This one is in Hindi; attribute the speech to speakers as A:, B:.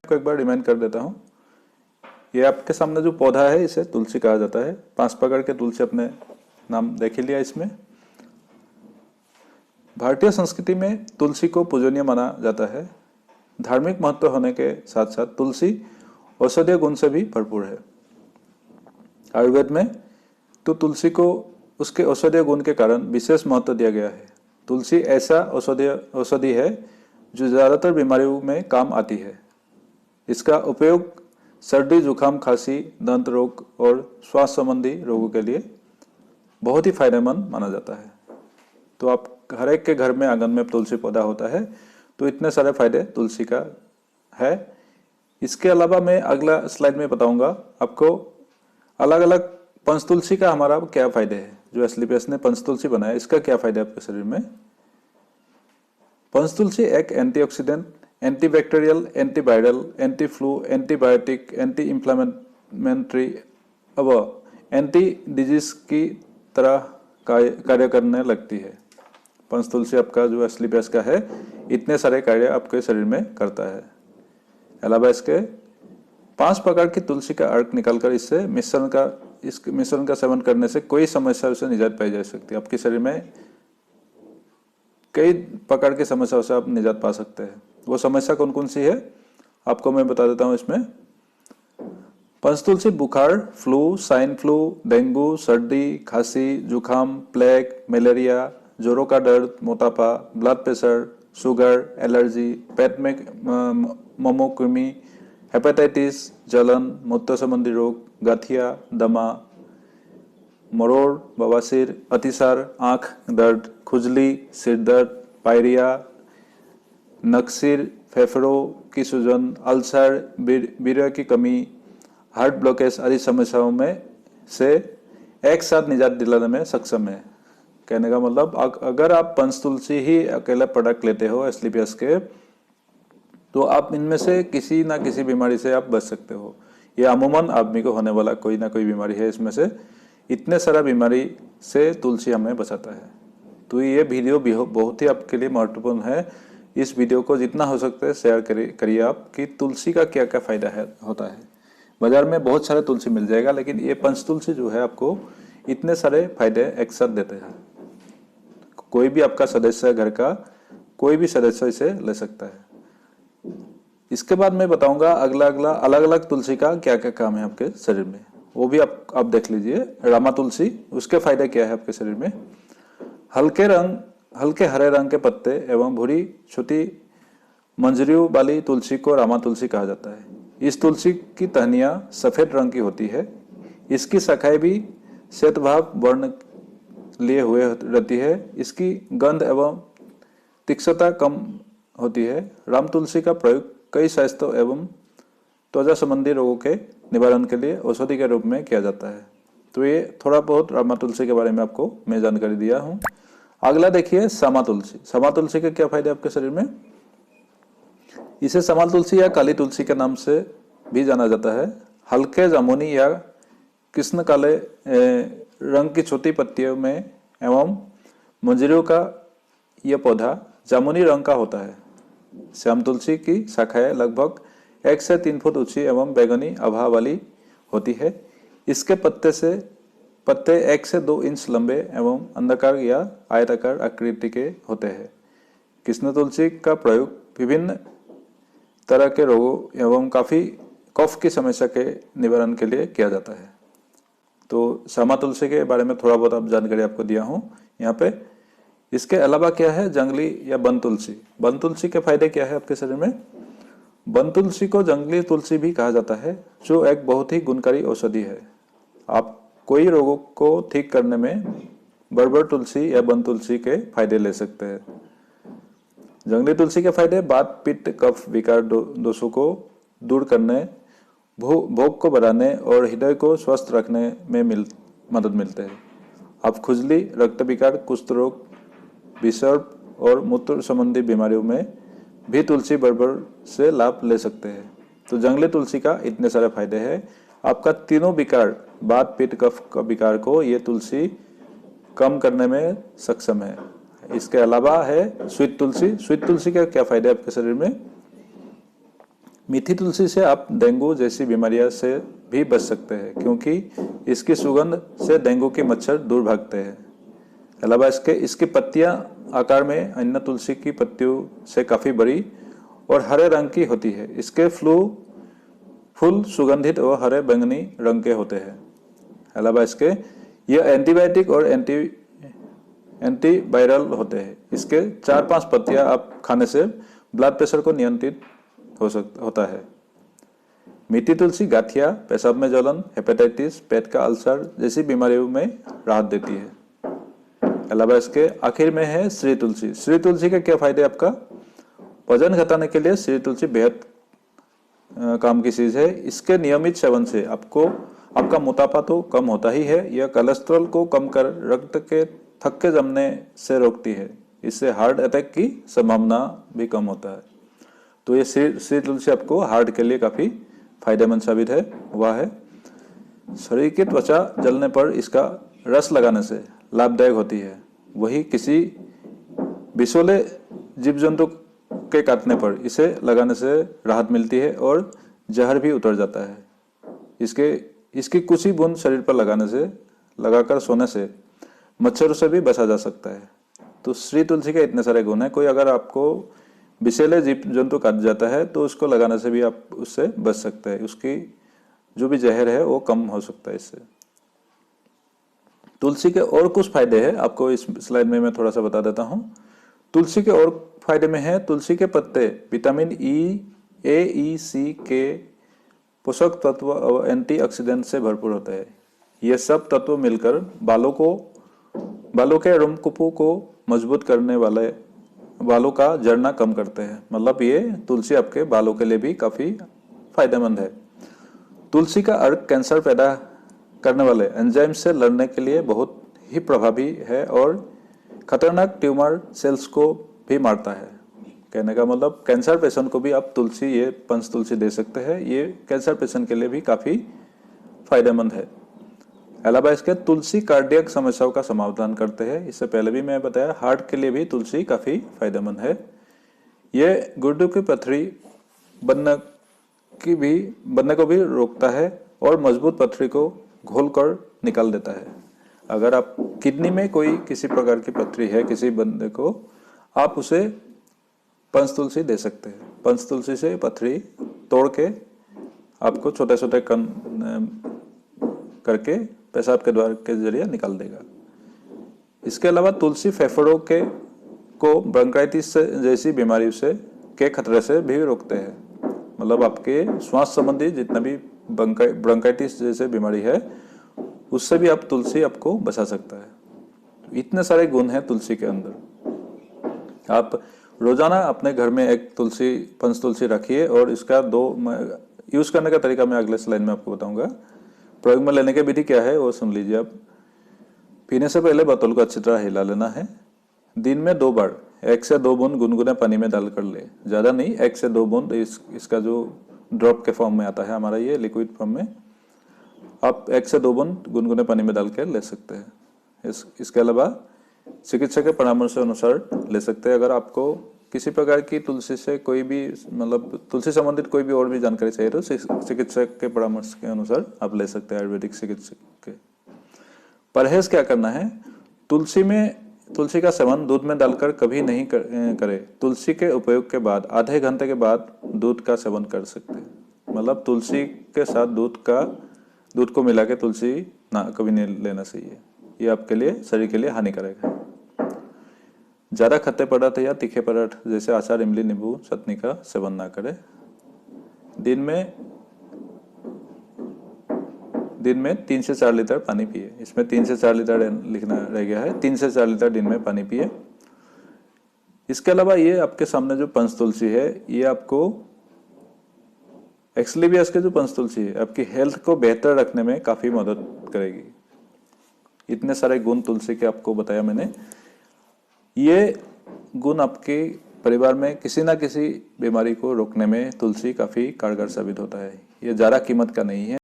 A: आपको एक बार रिमाइंड कर देता हूँ। ये आपके सामने जो पौधा है इसे तुलसी कहा जाता है। 5 प्रकार के तुलसी अपने नाम देख लिया इसमें। भारतीय संस्कृति में तुलसी को पूजनीय माना जाता है। धार्मिक महत्व होने के साथ साथ तुलसी औषधीय गुण से भी भरपूर है। आयुर्वेद में तो तुलसी को उसके औषधीय गुण के कारण विशेष महत्व दिया गया है। तुलसी ऐसा औषधि है जो ज़्यादातर बीमारियों में काम आती है। इसका उपयोग सर्दी, जुकाम, खांसी, दंत रोग और श्वास संबंधी रोगों के लिए बहुत ही फायदेमंद माना जाता है। तो आप हर एक के घर में आंगन में तुलसी पौधा होता है, तो इतने सारे फायदे तुलसी का है। इसके अलावा मैं अगला स्लाइड में बताऊंगा आपको अलग अलग पंचतुलसी का हमारा क्या फायदे है। जो एस्क्लेपियस ने पंचतुलसी बनाया, इसका क्या फायदा है आपके शरीर में। पंचतुलसी एक antioxidant, antibacterial, antiviral, anti flu, antibiotic, anti inflammatory अब एंटी डिजीज की तरह कार्य करने लगती है। पंचतुलसी आपका जो एस्क्लेपियस का है, इतने सारे कार्य आपके शरीर में करता है। अलावा इसके 5 प्रकार की तुलसी का अर्क निकालकर इस मिश्रण का सेवन करने से कोई समस्या से निजात पाई जा सकती है। आपके शरीर में कई प्रकार की समस्याओं से आप निजात पा सकते हैं। वो समस्या कौन कौन सी है आपको मैं बता देता हूँ इसमें। पंचतुलसी बुखार, फ्लू, स्वाइन फ्लू, डेंगू, सर्दी, खांसी, जुकाम, प्लेग, मलेरिया, जोरों का दर्द, मोटापा, ब्लड प्रेशर, शुगर, एलर्जी, पेट में ममोकृमि, हेपेटाइटिस, जलन, मूत्र संबंधी रोग, गठिया, दमा, मरोड़, बवासीर, अतिसार, आंख दर्द, खुजली, सिर दर्द, पायरिया, नक्सीर, फेफड़ों की सूजन, अल्सर, वीर्य की कमी, हार्ट ब्लॉकेज आदि समस्याओं में से एक साथ निजात दिलाने में सक्षम है। कहने का मतलब अगर आप पंचतुलसी ही अकेला प्रोडक्ट लेते हो एस्क्लेपियस के, तो आप इनमें से किसी ना किसी बीमारी से आप बच सकते हो। ये अमूमन आदमी को होने वाला कोई ना कोई बीमारी है। इसमें से इतने सारा बीमारी से तुलसी हमें बचाता है। तो ये वीडियो भी बहुत ही आपके लिए महत्वपूर्ण है। इस वीडियो को जितना हो सकता है शेयर करिए आप कि तुलसी का क्या क्या फायदा होता है। बाजार में बहुत सारे तुलसी मिल जाएगा, लेकिन ये पंचतुलसी जो है आपको इतने सारे फायदे एक साथ देते हैं। कोई भी आपका सदस्य घर का कोई भी सदस्य इसे ले सकता है। इसके बाद मैं बताऊंगा अलग अलग तुलसी का क्या क्या काम है आपके शरीर में, वो भी आप देख लीजिए। रामा तुलसी, उसके फायदे क्या है आपके शरीर में। हल्के हरे रंग के पत्ते एवं भूरी छोटी मंजरियों वाली तुलसी को रामा तुलसी कहा जाता है। इस तुलसी की टहनियाँ सफेद रंग की होती है। इसकी शाखाएं भी श्वेतभाव वर्ण लिए हुए रहती है। इसकी गंध एवं तीक्ष्णता कम होती है। राम तुलसी का प्रयोग कई स्वास्थ्य एवं त्वचा संबंधी रोगों के निवारण के लिए औषधि के रूप में किया जाता है। तो ये थोड़ा बहुत रामा तुलसी के बारे में आपको मैं जानकारी दिया हूँ। अगला देखिए श्यामा तुलसी। श्यामा तुलसी के क्या फायदे आपके शरीर में। इसे श्यामा तुलसी या काली तुलसी के नाम से भी जाना जाता है। हल्के जामुनी या कृष्ण काले रंग की छोटी पत्तियों में एवं मंजरियों का यह पौधा जामुनी रंग का होता है। श्याम तुलसी की शाखाएं लगभग 1 से 3 फुट ऊंची एवं बैंगनी आभा वाली होती है। इसके पत्ते 1 से 2 इंच लंबे एवं अंडाकार या आयताकार आकृति के होते हैं। कृष्ण तुलसी का प्रयोग विभिन्न तरह के रोगों एवं कफ की समस्या के निवारण के लिए किया जाता है। तो श्यामा तुलसी के बारे में थोड़ा बहुत आप जानकारी आपको दिया हूँ यहाँ पे। इसके अलावा क्या है जंगली या वन तुलसी। वन तुलसी के फायदे क्या है आपके शरीर में। वन तुलसी को जंगली तुलसी भी कहा जाता है, जो एक बहुत ही गुणकारी औषधि है। आप कोई रोगों को ठीक करने में बरबर तुलसी या वन तुलसी के फायदे ले सकते हैं। जंगली तुलसी के फायदे वात, पित्त, कफ विकार दोषों को दूर करने, भोग को बढ़ाने और हृदय को स्वस्थ रखने में मदद मिलते हैं। आप खुजली, रक्त विकार, कुष्ठ रोग, विसर्प और मूत्र संबंधी बीमारियों में भी तुलसी बरबर से लाभ ले सकते हैं। तो जंगली तुलसी का इतने सारे फायदे हैं। आपका तीनों विकार, वात, पित्त, कफ का विकार को ये तुलसी कम करने में सक्षम है। इसके अलावा है स्वीट तुलसी। स्वीट तुलसी के क्या फायदे आपके शरीर में। मीठी तुलसी से आप डेंगू जैसी बीमारियां से भी बच सकते हैं, क्योंकि इसकी सुगंध से डेंगू के मच्छर दूर भागते हैं। अलावा इसकी पत्तियां आकार में अन्य तुलसी की पत्तियों से काफ़ी बड़ी और हरे रंग की होती है। इसके फूल सुगंधित और हरे बैंगनी रंग के होते हैं। अलावा यह एंटीबायोटिक और एंटीवायरल होते हैं। इसके 4-5 पत्तियां आप खाने से ब्लड प्रेशर को नियंत्रित होता है। मीठी तुलसी गाठिया, पेशाब में जलन, हेपेटाइटिस, पेट का अल्सर जैसी बीमारियों में राहत देती है। अलावा इसके आखिर में है श्री तुलसी। श्री तुलसी के क्या फायदे? आपका वजन घटाने के लिए श्री तुलसी बेहद काम की चीज है। इसके नियमित सेवन से आपका मोटापा तो कम होता ही है, यह कोलेस्ट्रॉल को कम कर रक्त के थक्के जमने से रोकती है। इससे हार्ट अटैक की संभावना भी कम होता है। तो ये श्री तुलसी आपको हार्ट के लिए काफी फायदेमंद साबित हुआ है। शरीर की त्वचा जलने पर इसका रस लगाने से लाभदायक होती है। वही किसी विषैले जीव जंतु के काटने पर इसे लगाने से राहत मिलती है और जहर भी उतर जाता है। इसकी कुछ ही बूंद शरीर पर लगाकर सोने से मच्छरों से भी बचा जा सकता है। तो श्री तुलसी के इतने सारे गुण हैं। कोई अगर आपको विषैले जीव जंतु काट जाता है तो उसको लगाने से भी आप उससे बच सकते हैं। उसकी जो भी जहर है वो कम हो सकता है इससे। तुलसी के और कुछ फायदे हैं, आपको इस स्लाइड में मैं थोड़ा सा बता देता हूँ। तुलसी के और फायदे में है, तुलसी के पत्ते विटामिन ए, ई, सी के पोषक तत्व और एंटीऑक्सीडेंट से भरपूर होते हैं। ये सब तत्व मिलकर बालों के रोमकूपों को मजबूत करने वाले बालों का झड़ना कम करते हैं। मतलब ये तुलसी आपके बालों के लिए भी काफी फायदेमंद है। तुलसी का अर्क कैंसर पैदा करने वाले एंजाइम से लड़ने के लिए बहुत ही प्रभावी है और खतरनाक ट्यूमर सेल्स को भी मारता है। कहने का मतलब कैंसर पेशेंट को भी आप ये पंच तुलसी दे सकते हैं। ये कैंसर पेशेंट के लिए भी काफी फायदेमंद है। अलावा इसके तुलसी कार्डियक समस्याओं का समाधान करते हैं। इससे पहले भी मैं बताया, हार्ट के लिए भी तुलसी काफी फायदेमंद है। ये गुर्दे की पथरी बनने को भी रोकता है और मजबूत पथरी को घोलकर निकाल देता है। अगर आप किडनी में कोई किसी प्रकार की पथरी है किसी बंदे को, आप उसे पंच तुलसी दे सकते हैं। पंच तुलसी से पथरी तोड़ के आपको छोटे छोटे कण करके पेशाब के द्वार के जरिए निकाल देगा। इसके अलावा तुलसी फेफड़ों को ब्रोंकाइटिस जैसी बीमारी के खतरे से भी रोकते हैं। मतलब आपके श्वास संबंधी जितना भी ब्रोंकाइटिस जैसे बीमारी है उससे भी तुलसी आपको बचा सकता है। इतने सारे गुण हैं तुलसी के अंदर। आप रोजाना अपने घर में एक पंच तुलसी रखिए और इसका यूज करने का तरीका मैं अगले स्लाइड में आपको बताऊंगा। प्रयोग में लेने की विधि क्या है वो सुन लीजिए आप। पीने से पहले बोतल को अच्छी तरह हिला लेना है। दिन में 2 बार 1 से 2 बूंद गुनगुने पानी में डालकर ले, ज्यादा नहीं, 1 से 2 बूंद। इसका जो ड्रॉप के फॉर्म में आता है हमारा ये लिक्विड फॉर्म में, आप 1 से 2 बूंद गुनगुने पानी में डाल के ले सकते हैं। इसके अलावा चिकित्सक के परामर्श अनुसार ले सकते हैं। अगर आपको किसी प्रकार की तुलसी से कोई भी मतलब तुलसी संबंधित कोई भी और भी जानकारी चाहिए तो चिकित्सक के परामर्श के अनुसार आप ले सकते हैं, आयुर्वेदिक चिकित्सक के। परहेज क्या करना है? तुलसी का सेवन दूध में डालकर कभी नहीं करें। तुलसी के उपयोग के बाद आधे घंटे के बाद दूध का सेवन कर सकते हैं। मतलब तुलसी के साथ दूध को मिला के तुलसी कभी नहीं लेना चाहिए। ये आपके लिए शरीर के लिए हानिकारक है। ज्यादा खट्टे पदार्थ या तीखे पदार्थ जैसे अचार, इमली, नींबू, चटनी का सेवन ना करें। दिन में 3 से 4 लीटर पानी पिए। इसमें 3 से 4 लीटर लिखना रह गया है। 3 से 4 लीटर दिन में पानी पिए। इसके अलावा ये आपके सामने जो पंच तुलसी है ये आपको एक्सलीबियस के जो पंच तुलसी है आपकी हेल्थ को बेहतर रखने में काफी मदद करेगी। इतने सारे गुण तुलसी के आपको बताया मैंने। ये गुण आपके परिवार में किसी ना किसी बीमारी को रोकने में तुलसी काफी कारगर साबित होता है। ये ज्यादा कीमत का नहीं है।